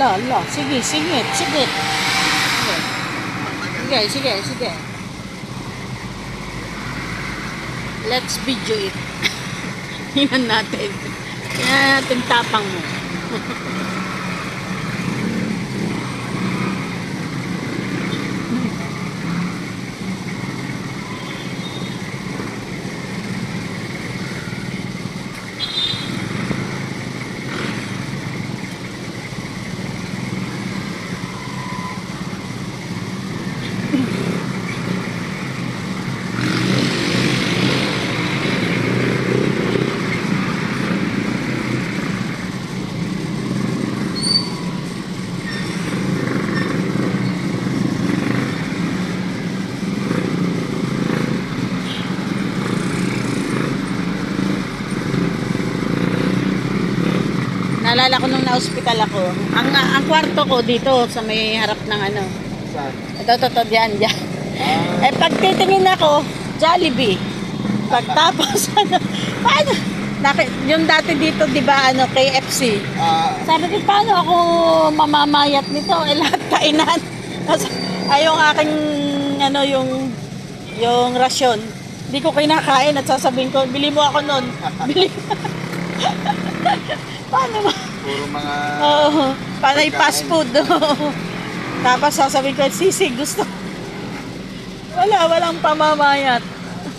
Ala. Sige, sige. Sige. Sige. Let's video it. Tingnan natin. Tingnan natin tapang mo. Naalala ko nung na-hospital ako. Ang kwarto ko dito sa may harap ng ano. Saan? Ito, diyan. Eh, pag titingin ako, Jollibee. Pagtapos, paano? Yung dati dito, di ba, KFC. Sabi ko, paano ako mamamayat nito? Eh, lahat kainan. Ay, yung aking, yung rasyon. Hindi ko kinakain at sasabihin ko, bili mo ako nun. Bili mo. Paano ba? Puro mga... Oo. Panay fast food. Tapos sasabihin ko, sisig gusto. Walang pamamayat.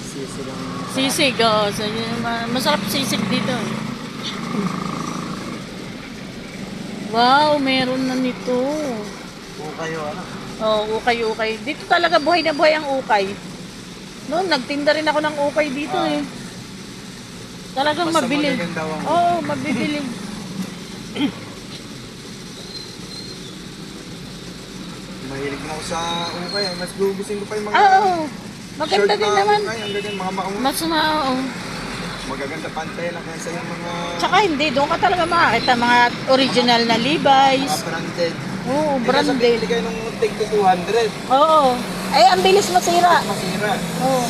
Sisig ang... Sisig, oo. So, masarap sisig dito. Wow, meron na nito. Ukay o ano? Oo, ukay. Dito talaga buhay na buhay ang ukay. Noon, nagtinda rin ako ng ukay dito eh. Talagang basta mabili. Oo, mabibili. Mahilig na ako sa ukay. Mas gugusin ko pa yung mga... Oo, maganda din naman. Ukay, ang ganda, mga makamot. Mas oo. Magaganda pantay lang kaysa yung mga... Tsaka hindi, doon ka talaga makakita mga original na Levi's. Mga branded. Oo, Hindi branded. ka bili kayo nung take to 200. Oo. Ay, ang bilis masira. Masira. Oo.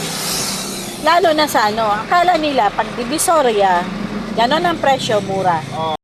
Lalo na sa akala nila, pag Divisoria, gano'n ang presyo, mura.